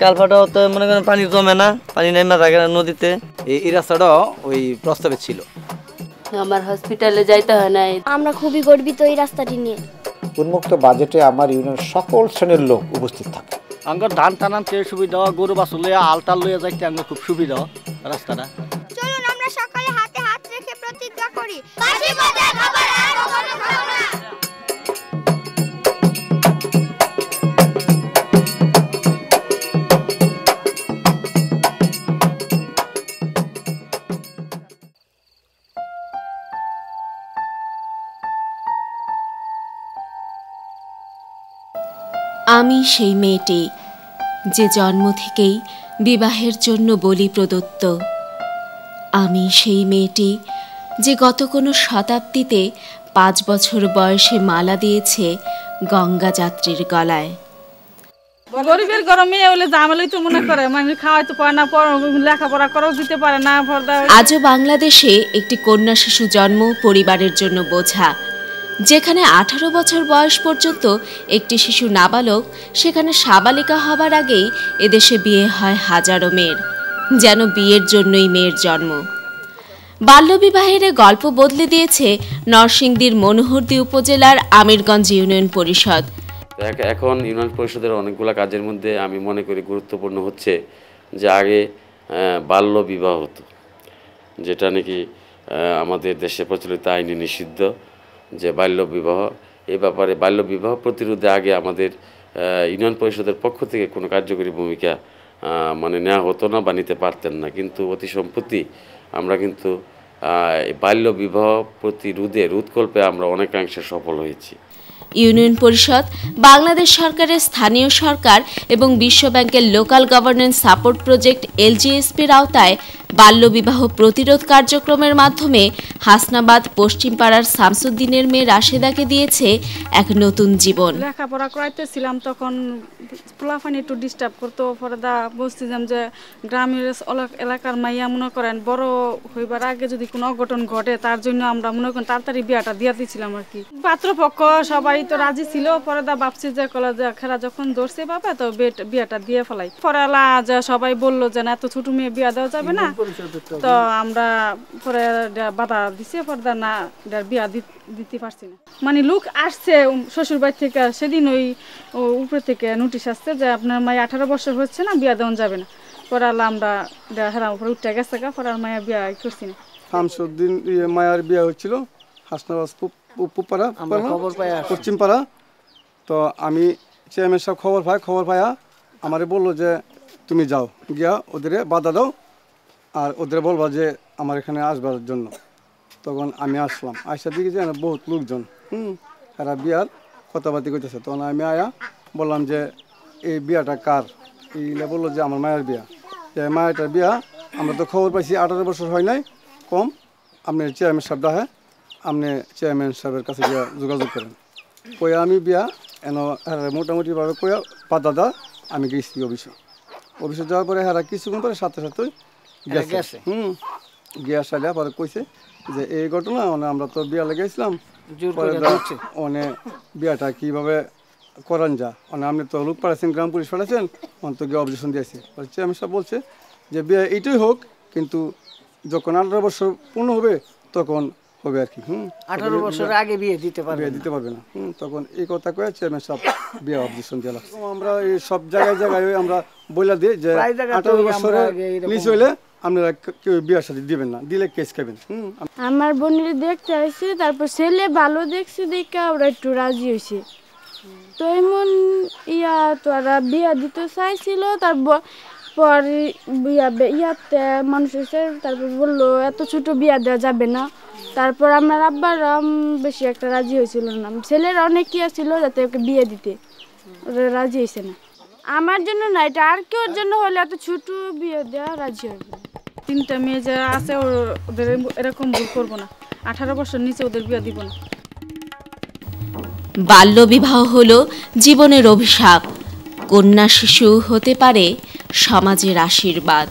কালভাটাও তো মনে করেন পানি জমে না, পানি নেমে থাকে না নদীতে। এই রাস্তাটাও ওই প্রস্তাবে ছিল। আমার হসপিটালে যাইতে হয় না। আমরা খুবই গর্বিত এই রাস্তাটি নিয়ে। উন্মুক্ত বাজেটে আমার ইউনিয়নের সকল শ্রেণীর লোক উপস্থিত থাকে। আঙ্গর ধান টানানতে সুবিধা, গরু বাছুর লইয়া আলতাল লইয়া যাইতে আঙ্গর খুব সুবিধা রাস্তাটা। চলুন আমরা সকালে হাতে হাত রেখে প্রতিজ্ঞা করি। আমি সেই মেয়েটি যে জন্ম থেকেই বিবাহের জন্য বলি প্রদত্ত। আমি সেই মেয়েটি যে গত কোনো শতাব্দীতে 5 বছর বয়সে মালা দিয়েছে গঙ্গা যাত্রীর গলায়। গরিবের গরমে হলে জামেলাই তো মনে করে, মানে খাওয়াইতে পারে না, লেখাপড়া করাও দিতে পারে না। আজও বাংলাদেশে একটি কন্যা শিশু জন্ম পরিবারের জন্য বোঝা। যেখানে 18 বছর বয়স পর্যন্ত একটি শিশু নাবালক, সেখানে সাবালিকা হবার আগেই এদেশে বিয়ে হয় হাজারো মেয়ের, যেন বিয়ের জন্যই মেয়ের জন্ম। বাল্যবিবাহের গল্প বদলে দিয়েছে নরসিংদীর মনোহরদী উপজেলার আমিরগঞ্জ ইউনিয়ন পরিষদ। এখন ইউনিয়ন পরিষদের অনেকগুলো কাজের মধ্যে আমি মনে করি গুরুত্বপূর্ণ হচ্ছে যে আগে বাল্য বিবাহ হতো, যেটা নাকি আমাদের দেশে প্রচলিত আইনে নিষিদ্ধ, যে বাল্য বিবাহ। এই ব্যাপারে বাল্য বিবাহ প্রতিরোধে আগে আমাদের ইউনিয়ন পরিষদের পক্ষ থেকে কোনো কার্যকরী ভূমিকা মানে নেওয়া হতো না বা নিতে পারতেন না। কিন্তু অতি সম্প্রতি আমরা কিন্তু বাল্য বিবাহ প্রতিরোধে রোধকল্পে আমরা অনেকাংশে সফল হয়েছি। ইউনিয়ন পরিষদ বাংলাদেশ সরকারের স্থানীয় সরকার এবং বিশ্ব ব্যাংকের লোকাল গভর্নেন্স সাপোর্ট প্রজেক্ট LGSPর আওতায় বাল্যবিবাহ প্রতিরোধ কার্যক্রমের মাধ্যমে হাসনাবাদ পশ্চিমপাড়ার শামসুদ্দিনের মেয়ে রাশেদাকে দিয়েছে এক নতুন জীবন। লেখাপড়া করাইতেছিলাম তখন পোলাফানি একটু ডিস্টার্ব করতো। পরে বলছিলাম যে গ্রামের এলাকার মাইয়া মনে করেন বড় হইবার আগে যদি কোনো অঘটন ঘটে, তার জন্য আমরা মনে করেন তাড়াতাড়ি বিয়াটা দিয়ে দিয়েছিলাম আর কি। পাত্রপক্ষ সবাই তো রাজি ছিল। পরে ভাবছি যে খেলা যখন ধরছে বাবা তো বিয়াটা দিয়ে ফেলাই। পরে সবাই বললো যে না, এত ছোট মেয়ে বিয়া দেওয়া যাবে না। তো আমরা পরে বাধা দিছে, পরে না বিয়া দিতে পারছি না। মানে লোক আসছে শ্বশুর বাড়ি থেকে, সেদিন ওই উপরে থেকে নোটিশ আসছে যে আপনার মায়ের 18 বছর হচ্ছে না, বিয়া দেওয়া যাবে না। পরে আমরা হেরাম উপরে উঠে গেছে, পরে আর মায়ের বিয়া করছি না। শামসুদ্দিন মায়ের বিয়া হচ্ছিল হাসনাবাদ পশ্চিমপাড়া। তো আমি চেয়ারম্যান সাহেব খবর পাইয়া আমারে বললো যে তুমি যাও, গিয়া ওদের বাধা দাও আর ওদের বলবা যে আমার এখানে আসবার জন্য। তখন আমি আসলাম, আসার দিকে যে বহুত লোকজন এরা বিয়ার কথাবার্তা করতেছে। তখন আমি আয়া বললাম যে এই বিয়াটা কার? এইগুলা বললো যে আমার মায়ের বিয়া। মায়েরটার বিয়া আমরা তো খবর পাইছি 18 বছর হয় নাই কম। আপনি চেয়ারম্যান সাহেব ডাহে, আপনি চেয়ারম্যান সাহেবের কাছে গিয়া যোগাযোগ করেন। কইয়া আমি বিয়া মোটামুটিভাবে কইয়া বাধা দা আমি গেছি অফিসে যাওয়ার পরে হ্যাঁ কিছুক্ষণ পরে সাথে গেছে। গিয়া সাইলা পরে কইছে যে এই ঘটনা আমরা তো বিয়া লেগেছিলাম, বিয়াটা কিভাবে করান যা, আপনি তো লোক পাঠাচ্ছেন, গ্রাম পুলিশ পাঠাচ্ছেন, তো গিয়ে অবজেকশন দিয়েছি। চেয়ারম্যান সাহেব বলছে যে বিয়া এইটাই হোক, কিন্তু যখন 18 বছর পূর্ণ হবে তখন হবে আর কি। 18 বছর আগে বিয়ে দিতে পারবে না। তখন এই কথা কয়ে চেয়ারম্যান সাহেব বিয়ে অবজেকশন দিয়ে লাগছে। আমরা এই সব জায়গায় আমরা বইলা দিই যে 18 বছরের নিচে হইলে আপনারা কেউ বিয়ের সাথে দিবেন না, দিলে কেস খাবেন। আমার বোনের দেখতে আসছে, তারপর ছেলে ভালো দেখছে দেখে ওরা একটু রাজি হয়েছে। তো এমন তোরা বিয়া দিতে চাইছিল, তারপর ইয়াতে মানুষ এসে তারপর বললো এত ছোট বিয়া দেওয়া যাবে না। তারপর আমার আব্বার বেশি একটা রাজি হয়েছিল না, ছেলের অনেক কি ছিল যাতে ওকে বিয়ে দিতে, ওরা রাজি হয়েছে না। আমার জন্য না, এটা আর কেউর জন্য হলে এত ছোট বিয়ে দেওয়া রাজি হবে না। 3টা মেয়ে যে আছে ওদের এরকম ভুল করবো না, 18 বছর নিচে ওদের বিয়ে দিব না। বাল্যবিবাহ হলো জীবনের অভিশাপ, কন্যা শিশু হতে পারে সমাজের আশীর্বাদ।